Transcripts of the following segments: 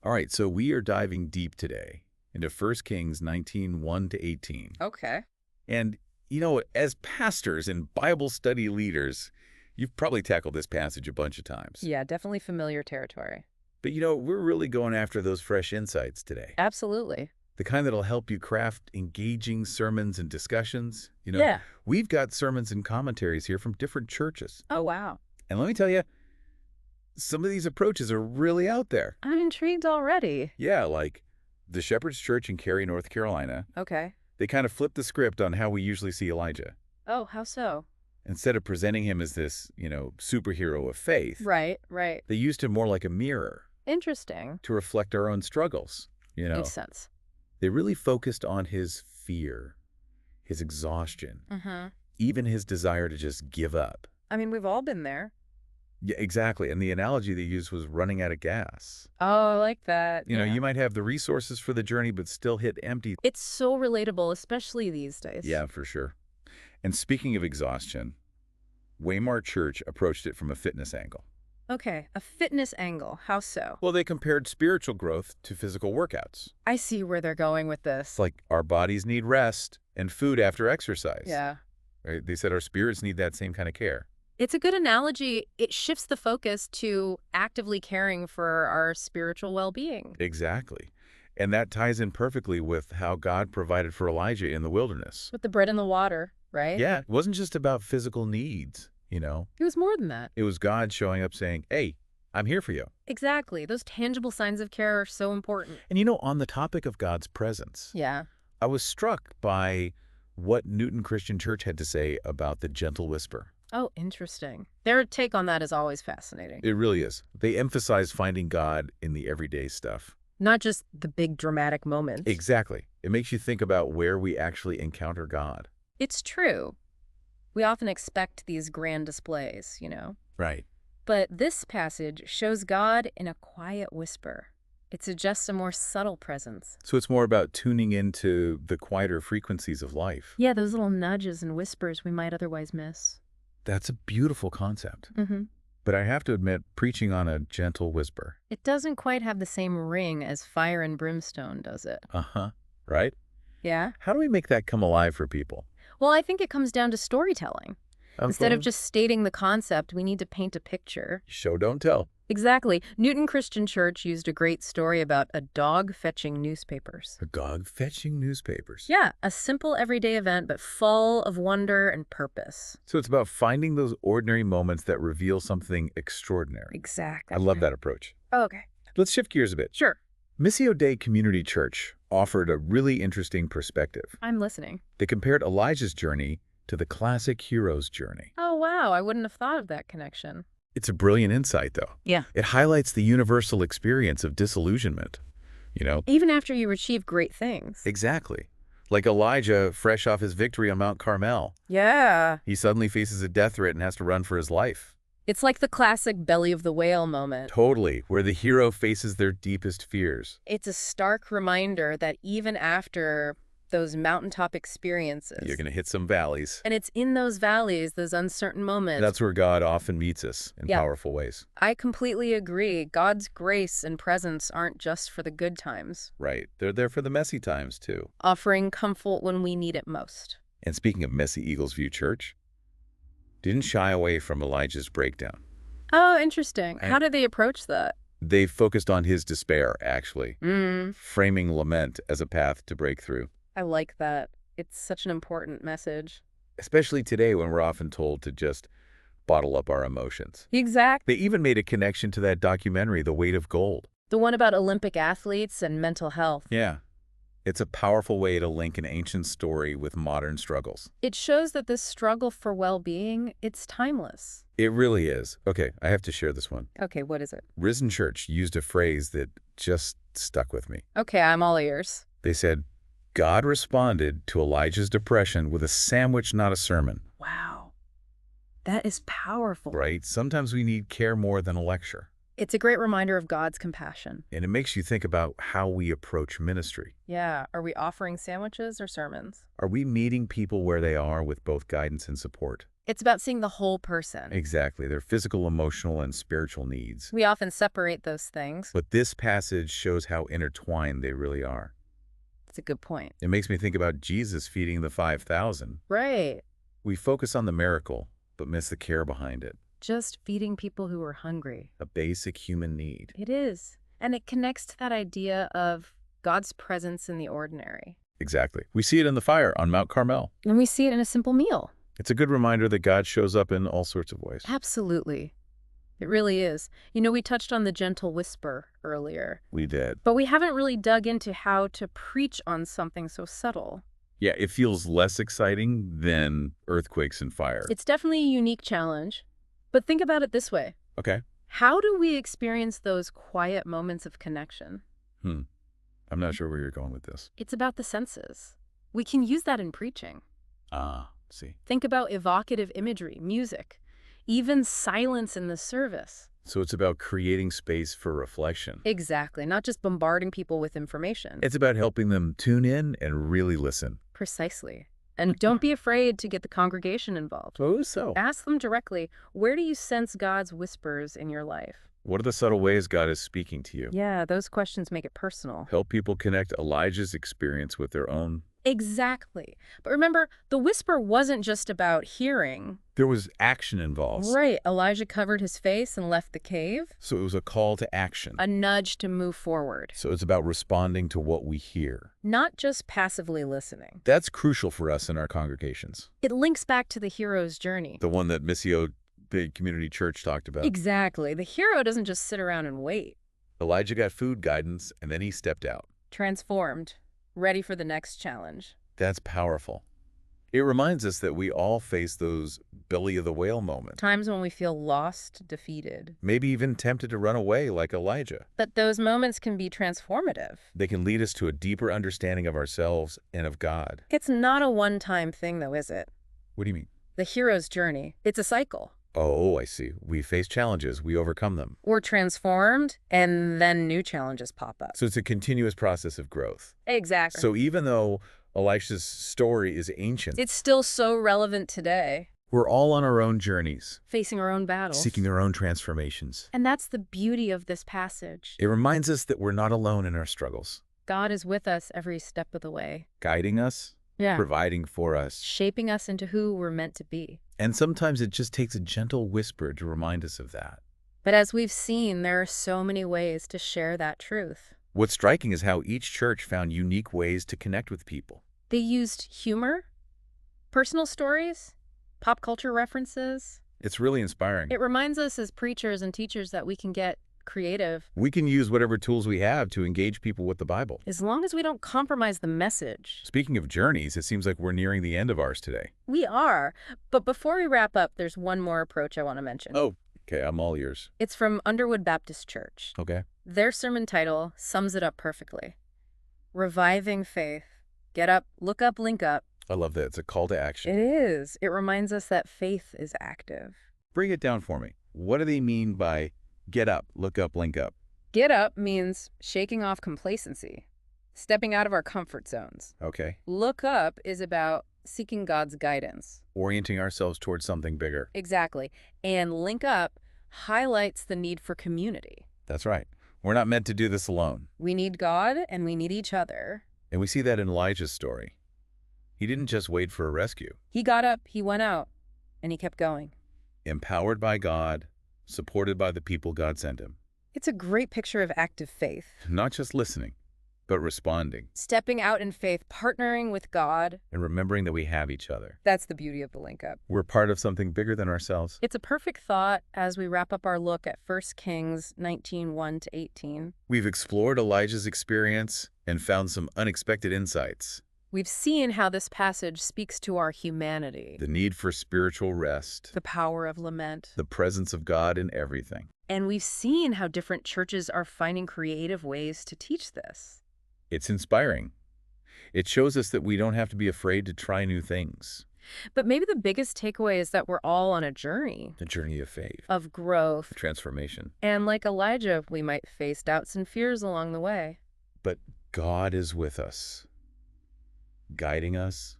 All right, so we are diving deep today into 1 Kings 19, 1 to 18. Okay. And, as pastors and Bible study leaders, you've probably tackled this passage a bunch of times. Yeah, definitely familiar territory. But, we're really going after those fresh insights today. Absolutely. The kind that'll help you craft engaging sermons and discussions. Yeah. We've got sermons and commentaries here from different churches. Oh, wow. And let me tell you, some of these approaches are really out there. I'm intrigued already. Yeah, like the Shepherd's Church in Cary, North Carolina. Okay. They kind of flipped the script on how we usually see Elijah. Oh, how so? Instead of presenting him as this, superhero of faith, Right. they used him more like a mirror Interesting. to reflect our own struggles. Makes sense. They really focused on his fear, his exhaustion, Mm-hmm. even his desire to just give up. I mean, we've all been there. Yeah, exactly. And the analogy they used was running out of gas. Oh, I like that. Yeah. You might have the resources for the journey, but still hit empty. It's so relatable, especially these days. Yeah, for sure. And speaking of exhaustion, Waymar Church approached it from a fitness angle. Okay, a fitness angle. How so? Well, they compared spiritual growth to physical workouts. I see where they're going with this. It's like our bodies need rest and food after exercise. Yeah. Right? They said our spirits need that same kind of care. It's a good analogy. It shifts the focus to actively caring for our spiritual well-being. Exactly. And that ties in perfectly with how God provided for Elijah in the wilderness. With the bread and the water, right? Yeah, it wasn't just about physical needs, It was more than that. It was God showing up saying, hey, I'm here for you. Exactly. Those tangible signs of care are so important. And on the topic of God's presence, Yeah. I was struck by what Newton Christian Church had to say about the gentle whisper. Oh, interesting. Their take on that is always fascinating. It really is. They emphasize finding God in the everyday stuff. Not just the big dramatic moments. Exactly. It makes you think about where we actually encounter God. It's true. We often expect these grand displays, Right. But this passage shows God in a quiet whisper. It suggests a more subtle presence. So it's more about tuning into the quieter frequencies of life. Yeah, those little nudges and whispers we might otherwise miss. That's a beautiful concept. Mm-hmm. But I have to admit, preaching on a gentle whisper. It doesn't quite have the same ring as fire and brimstone, does it? Uh-huh. Right? Yeah? How do we make that come alive for people? Well, I think it comes down to storytelling. Instead of just stating the concept, we need to paint a picture. Show, don't tell. Exactly. Newton Christian Church used a great story about a dog fetching newspapers. A dog fetching newspapers. Yeah, a simple everyday event, but full of wonder and purpose. So it's about finding those ordinary moments that reveal something extraordinary. Exactly. I love that approach. Oh, okay. Let's shift gears a bit. Sure. Missio Dei Community Church offered a really interesting perspective. I'm listening. They compared Elijah's journey to the classic hero's journey. Oh, wow. I wouldn't have thought of that connection. It's a brilliant insight, though. Yeah. It highlights the universal experience of disillusionment. Even after you achieve great things. Exactly. Like Elijah, fresh off his victory on Mount Carmel. Yeah. He suddenly faces a death threat and has to run for his life. It's like the classic belly of the whale moment. Totally, where the hero faces their deepest fears. It's a stark reminder that even after those mountaintop experiences, You're going to hit some valleys. and it's in those valleys, those uncertain moments. That's where God often meets us in Yeah. powerful ways. I completely agree. God's grace and presence aren't just for the good times, Right. They're there for the messy times, too. offering comfort when we need it most. And speaking of messy Eagles View Church, didn't shy away from Elijah's breakdown. Oh, interesting. And- How did they approach that? They focused on his despair, actually, Mm, framing lament as a path to breakthrough. I like that. It's such an important message. Especially today when we're often told to just bottle up our emotions. Exactly. They even made a connection to that documentary, The Weight of Gold. The one about Olympic athletes and mental health. Yeah. It's a powerful way to link an ancient story with modern struggles. It shows that this struggle for well-being, it's timeless. It really is. Okay, I have to share this one. Okay, what is it? Risen Church used a phrase that just stuck with me. Okay, I'm all ears. They said, God responded to Elijah's depression with a sandwich, not a sermon. Wow. That is powerful. Right? Sometimes we need care more than a lecture. It's a great reminder of God's compassion. And it makes you think about how we approach ministry. Yeah. Are we offering sandwiches or sermons? Are we meeting people where they are with both guidance and support? It's about seeing the whole person. Exactly, their physical, emotional, and spiritual needs. We often separate those things. But this passage shows how intertwined they really are. It's a good point. It makes me think about Jesus feeding the 5,000. Right. We focus on the miracle, but miss the care behind it. Just feeding people who are hungry. A basic human need. It is. And it connects to that idea of God's presence in the ordinary. Exactly. We see it in the fire on Mount Carmel. And we see it in a simple meal. It's a good reminder that God shows up in all sorts of ways. Absolutely. It really is. You know, we touched on the gentle whisper earlier, We did. but we haven't really dug into how to preach on something so subtle. Yeah, it feels less exciting than earthquakes and fire. It's definitely a unique challenge. But think about it this way. Okay. How do we experience those quiet moments of connection? I'm not sure where you're going with this. It's about the senses. We can use that in preaching. See. Think about evocative imagery, music, even silence in the service. So it's about creating space for reflection. Exactly, not just bombarding people with information. It's about helping them tune in and really listen. Precisely. And don't be afraid to get the congregation involved. Oh, so. Ask them directly, where do you sense God's whispers in your life? What are the subtle ways God is speaking to you? Yeah, those questions make it personal. Help people connect Elijah's experience with their own. Exactly. But remember, the whisper wasn't just about hearing. There was action involved. Right. Elijah covered his face and left the cave. So it was a call to action. A nudge to move forward. So it's about responding to what we hear. Not just passively listening. That's crucial for us in our congregations. It links back to the hero's journey. The one that Missio, the community church, talked about. Exactly. The hero doesn't just sit around and wait. Elijah got food guidance, and then he stepped out. Transformed. Ready for the next challenge. That's powerful. It reminds us that we all face those belly of the whale moments. Times when we feel lost, defeated. Maybe even tempted to run away like Elijah. But those moments can be transformative. They can lead us to a deeper understanding of ourselves and of God. It's not a one-time thing, though, is it? What do you mean? The hero's journey. It's a cycle. Oh, I see. We face challenges. We overcome them. We're transformed, and then new challenges pop up. So it's a continuous process of growth. Exactly. So even though Elisha's story is ancient, It's still so relevant today. we're all on our own journeys, Facing our own battles. seeking our own transformations. And that's the beauty of this passage. It reminds us that we're not alone in our struggles, God is with us every step of the way. guiding us, Yeah. providing for us. Shaping us into who we're meant to be. And sometimes it just takes a gentle whisper to remind us of that. But as we've seen, there are so many ways to share that truth. What's striking is how each church found unique ways to connect with people. They used humor, personal stories, pop culture references. It's really inspiring. It reminds us as preachers and teachers that we can get creative We can use whatever tools we have to engage people with the Bible. as long as we don't compromise the message. Speaking of journeys, it seems like we're nearing the end of ours today. We are. But before we wrap up, there's one more approach I want to mention. Oh, okay, I'm all ears. It's from Underwood Baptist Church. Okay. Their sermon title sums it up perfectly. Reviving Faith. Get up, look up, link up. I love that. It's a call to action. It is. It reminds us that faith is active. Bring it down for me. What do they mean by get up, look up, link up? Get up means shaking off complacency, stepping out of our comfort zones. Okay. Look up is about seeking God's guidance. Orienting ourselves towards something bigger. Exactly. And link up highlights the need for community. That's right. We're not meant to do this alone. We need God and we need each other. And we see that in Elijah's story. He didn't just wait for a rescue. He got up, he went out, and he kept going. Empowered by God, supported by the people God sent him. It's a great picture of active faith. Not just listening, but responding Stepping out in faith, partnering with God. and remembering that we have each other. That's the beauty of the link up. We're part of something bigger than ourselves. It's a perfect thought as we wrap up our look at 1 Kings 19:1-18. We've explored Elijah's experience and found some unexpected insights. We've seen how this passage speaks to our humanity, The need for spiritual rest, the power of lament, the presence of God in everything. and we've seen how different churches are finding creative ways to teach this. It's inspiring. It shows us that we don't have to be afraid to try new things. But maybe the biggest takeaway is that we're all on a journey The journey of faith, of growth. transformation. And like Elijah, we might face doubts and fears along the way. But God is with us, guiding us,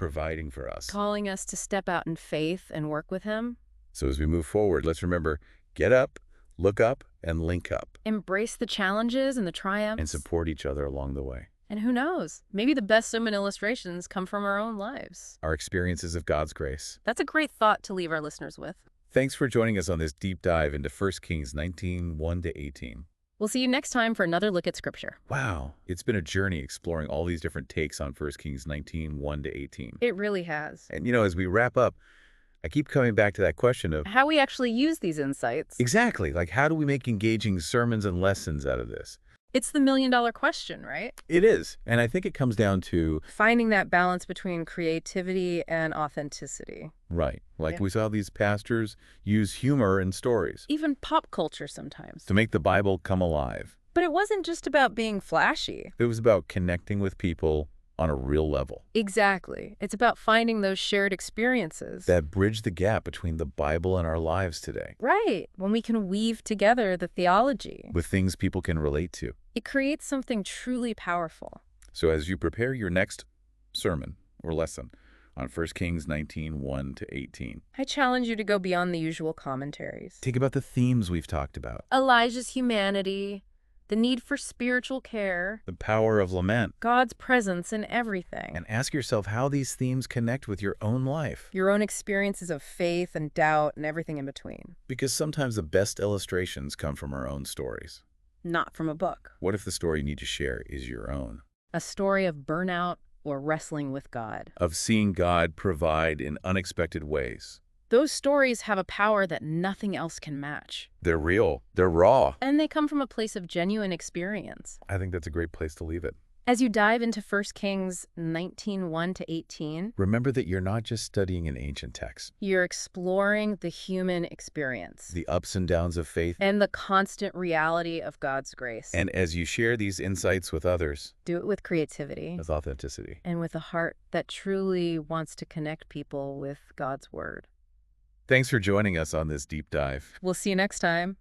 providing for us. calling us to step out in faith and work with Him. So as we move forward, let's remember, get up, look up, and link up, Embrace the challenges and the triumphs. and support each other along the way. And who knows, maybe the best sermon illustrations come from our own lives. Our experiences of God's grace. That's a great thought to leave our listeners with. Thanks for joining us on this deep dive into 1 Kings 19, 1-18. We'll see you next time for another look at Scripture. Wow, it's been a journey exploring all these different takes on 1 Kings 19, 1-18. It really has. And as we wrap up, I keep coming back to that question of, How we actually use these insights. exactly, like how do we make engaging sermons and lessons out of this? It's the million-dollar question, right? It is. And I think it comes down to, Finding that balance between creativity and authenticity. right, like Yeah. we saw these pastors use humor in stories Even pop culture sometimes. to make the Bible come alive. But it wasn't just about being flashy. It was about connecting with people on a real level Exactly. It's about finding those shared experiences. that bridge the gap between the Bible and our lives today Right. When we can weave together the theology, with things people can relate to. it creates something truly powerful. So as you prepare your next sermon or lesson on 1 Kings 19, 1-18, I challenge you to go beyond the usual commentaries. think about the themes we've talked about, Elijah's humanity, the need for spiritual care, the power of lament, God's presence in everything, and ask yourself how these themes connect with your own life. your own experiences of faith and doubt and everything in between. Because sometimes the best illustrations come from our own stories. Not from a book. What if the story you need to share is your own? A story of burnout or wrestling with God. Of seeing God provide in unexpected ways. Those stories have a power that nothing else can match. They're real. They're raw. And they come from a place of genuine experience. I think that's a great place to leave it. As you dive into 1 Kings 19, 1-18, Remember that you're not just studying an ancient text. you're exploring the human experience The ups and downs of faith. and the constant reality of God's grace. And as you share these insights with others, Do it with creativity with authenticity. and with a heart that truly wants to connect people with God's Word. Thanks for joining us on this deep dive. We'll see you next time.